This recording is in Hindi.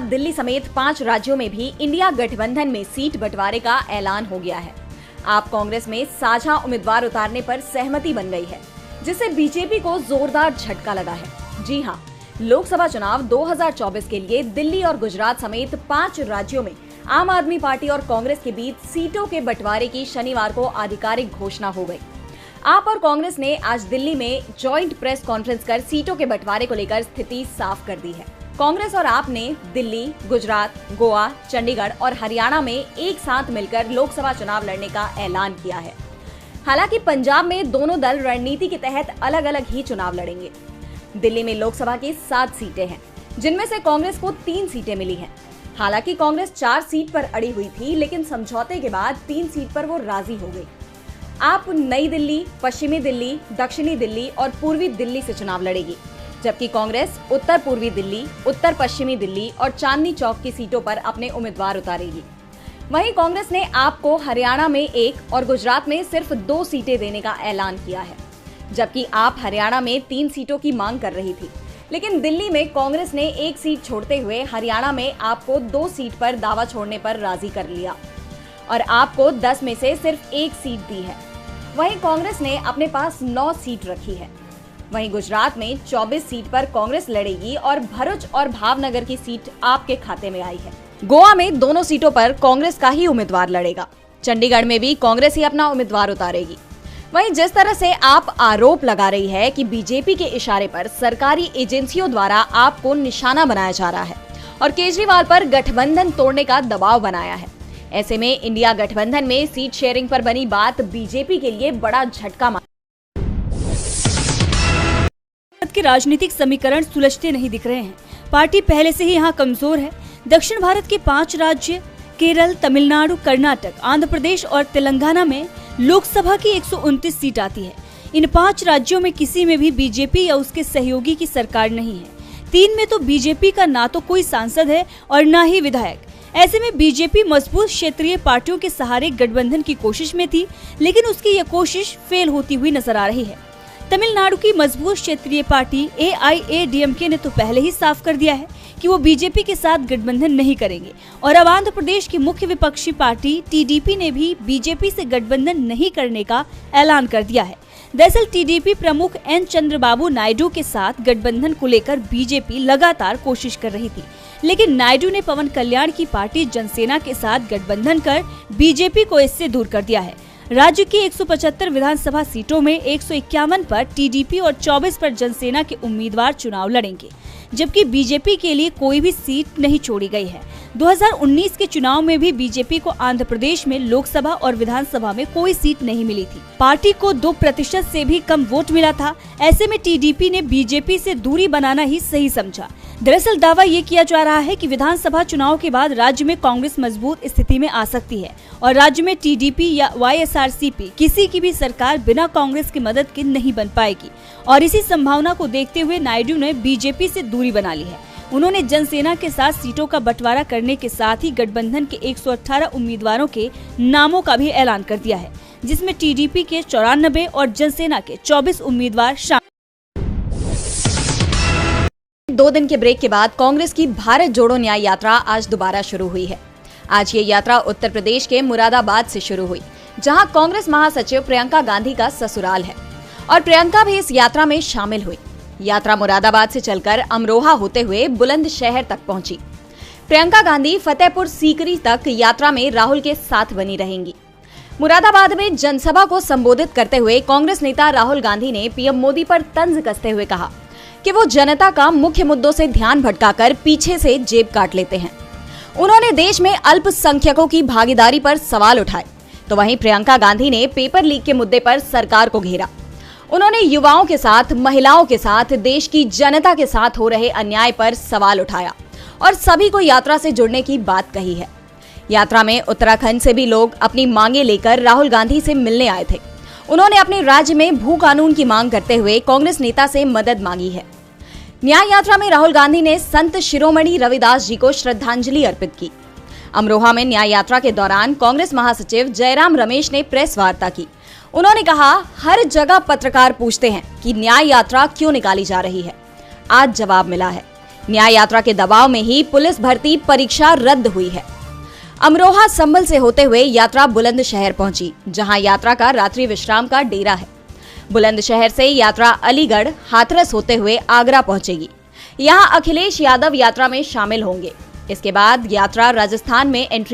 दिल्ली समेत 5 राज्यों में भी इंडिया गठबंधन में सीट बंटवारे का ऐलान हो गया है। आप कांग्रेस में साझा उम्मीदवार उतारने पर सहमति बन गई है, जिससे बीजेपी को जोरदार झटका लगा है। जी हां, लोकसभा चुनाव 2024 के लिए दिल्ली और गुजरात समेत 5 राज्यों में आम आदमी पार्टी और कांग्रेस के बीच सीटों के बंटवारे की शनिवार को आधिकारिक घोषणा हो गई। आप और कांग्रेस ने आज दिल्ली में जॉइंट प्रेस कॉन्फ्रेंस कर सीटों के बंटवारे को लेकर स्थिति साफ कर दी है। कांग्रेस और आप ने दिल्ली, गुजरात, गोवा, चंडीगढ़ और हरियाणा में एक साथ मिलकर लोकसभा चुनाव लड़ने का ऐलान किया है। हालांकि पंजाब में दोनों दल रणनीति के तहत अलग अलग ही चुनाव लड़ेंगे। दिल्ली में लोकसभा की 7 सीटें हैं, जिनमें से कांग्रेस को 3 सीटें मिली हैं। हालांकि कांग्रेस 4 सीट पर अड़ी हुई थी, लेकिन समझौते के बाद 3 सीट पर वो राजी हो गई। आप नई दिल्ली, पश्चिमी दिल्ली, दक्षिणी दिल्ली और पूर्वी दिल्ली से चुनाव लड़ेगी, जबकि कांग्रेस उत्तर पूर्वी दिल्ली, उत्तर पश्चिमी दिल्ली और चांदनी चौक की सीटों पर अपने उम्मीदवार उतारेगी। वहीं कांग्रेस ने आपको हरियाणा में 1 और गुजरात में सिर्फ 2 सीटें देने का ऐलान किया है, जबकि आप हरियाणा में 3 सीटों की मांग कर रही थी। लेकिन दिल्ली में कांग्रेस ने 1 सीट छोड़ते हुए हरियाणा में आपको 2 सीट पर दावा छोड़ने पर राजी कर लिया और आपको 10 में से सिर्फ 1 सीट दी है। वहीं कांग्रेस ने अपने पास 9 सीट रखी है। वहीं गुजरात में 24 सीट पर कांग्रेस लड़ेगी और भरूच और भावनगर की सीट आपके खाते में आई है। गोवा में दोनों सीटों पर कांग्रेस का ही उम्मीदवार लड़ेगा। चंडीगढ़ में भी कांग्रेस ही अपना उम्मीदवार उतारेगी। वहीं जिस तरह से आप आरोप लगा रही है कि बीजेपी के इशारे पर सरकारी एजेंसियों द्वारा आपको निशाना बनाया जा रहा है और केजरीवाल पर गठबंधन तोड़ने का दबाव बनाया है, ऐसे में इंडिया गठबंधन में सीट शेयरिंग पर बनी बात बीजेपी के लिए बड़ा झटका माना। भारत के राजनीतिक समीकरण सुलझते नहीं दिख रहे हैं। पार्टी पहले से ही यहाँ कमजोर है। दक्षिण भारत के 5 राज्य केरल, तमिलनाडु, कर्नाटक, आंध्र प्रदेश और तेलंगाना में लोकसभा की 129 सीट आती है। इन 5 राज्यों में किसी में भी बीजेपी या उसके सहयोगी की सरकार नहीं है। 3 में तो बीजेपी का ना तो कोई सांसद है और ना ही विधायक। ऐसे में बीजेपी मजबूत क्षेत्रीय पार्टियों के सहारे गठबंधन की कोशिश में थी, लेकिन उसकी यह कोशिश फेल होती हुई नजर आ रही है। तमिलनाडु की मजबूत क्षेत्रीय पार्टी AIADMK ने तो पहले ही साफ कर दिया है कि वो बीजेपी के साथ गठबंधन नहीं करेंगे और अब आंध्र प्रदेश की मुख्य विपक्षी पार्टी TDP ने भी बीजेपी से गठबंधन नहीं करने का ऐलान कर दिया है। दरअसल TDP प्रमुख N चंद्रबाबू नायडू के साथ गठबंधन को लेकर बीजेपी लगातार कोशिश कर रही थी, लेकिन नायडू ने पवन कल्याण की पार्टी जनसेना के साथ गठबंधन कर बीजेपी को इससे दूर कर दिया है। राज्य की 175 विधानसभा सीटों में 151 पर TDP और 24 पर जनसेना के उम्मीदवार चुनाव लड़ेंगे, जबकि बीजेपी के लिए कोई भी सीट नहीं छोड़ी गई है। 2019 के चुनाव में भी बीजेपी को आंध्र प्रदेश में लोकसभा और विधानसभा में कोई सीट नहीं मिली थी। पार्टी को 2% से भी कम वोट मिला था। ऐसे में TDP ने बीजेपी से दूरी बनाना ही सही समझा। दरअसल दावा ये किया जा रहा है कि विधानसभा चुनाव के बाद राज्य में कांग्रेस मजबूत स्थिति में आ सकती है और राज्य में TDP या YSRCP किसी की भी सरकार बिना कांग्रेस की मदद के नहीं बन पाएगी। और इसी संभावना को देखते हुए नायडू ने बीजेपी से दूरी बना ली है। उन्होंने जनसेना के साथ सीटों का बंटवारा करने के साथ ही गठबंधन के 118 उम्मीदवारों के नामों का भी ऐलान कर दिया है, जिसमें TDP के 94 और जनसेना के 24 उम्मीदवार शामिल। 2 दिन के ब्रेक के बाद कांग्रेस की भारत जोड़ो न्याय यात्रा आज दोबारा शुरू हुई है। आज ये यात्रा उत्तर प्रदेश के मुरादाबाद से शुरू हुई, जहां कांग्रेस महासचिव प्रियंका गांधी का ससुराल है और प्रियंका भी इस यात्रा में शामिल हुई। यात्रा मुरादाबाद से चलकर अमरोहा होते हुए बुलंदशहर तक पहुंची। प्रियंका गांधी फतेहपुर सीकरी तक यात्रा में राहुल के साथ बनी रहेंगी। मुरादाबाद में जनसभा को संबोधित करते हुए कांग्रेस नेता राहुल गांधी ने पीएम मोदी पर तंज कसते हुए कहा कि वो जनता का मुख्य मुद्दों से ध्यान भटकाकर पीछे से जेब काट लेते हैं। उन्होंने देश में अल्पसंख्यकों की भागीदारी पर सवाल उठाए, तो वहीं प्रियंका गांधी ने पेपर लीक के मुद्दे पर सरकार को घेरा। उन्होंने युवाओं के साथ, महिलाओं के साथ, देश की जनता के साथ हो रहे अन्याय पर सवाल उठाया और सभी को यात्रा से जुड़ने की बात कही है। यात्रा में उत्तराखंड से भी लोग अपनी मांगे लेकर राहुल गांधी से मिलने आए थे। उन्होंने अपने राज्य में भू कानून की मांग करते हुए कांग्रेस नेता से मदद मांगी है। न्याय यात्रा में राहुल गांधी ने संत शिरोमणि रविदास जी को श्रद्धांजलि अर्पित की। अमरोहा में न्याय यात्रा के दौरान कांग्रेस महासचिव जयराम रमेश ने प्रेस वार्ता की। उन्होंने कहा, हर जगह पत्रकार पूछते हैं कि न्याय यात्रा क्यों निकाली जा रही है। आज जवाब मिला है। न्याय यात्रा के दबाव में ही पुलिस भर्ती परीक्षा रद्द हुई है। अमरोहा संभल से होते हुए यात्रा बुलंदशहर पहुंची, जहां यात्रा का रात्रि विश्राम का डेरा है। बुलंदशहर से यात्रा अलीगढ़, हाथरस होते हुए आगरा पहुंचेगी। यहां अखिलेश यादव यात्रा में शामिल होंगे। इसके बाद यात्रा राजस्थान में एंट्री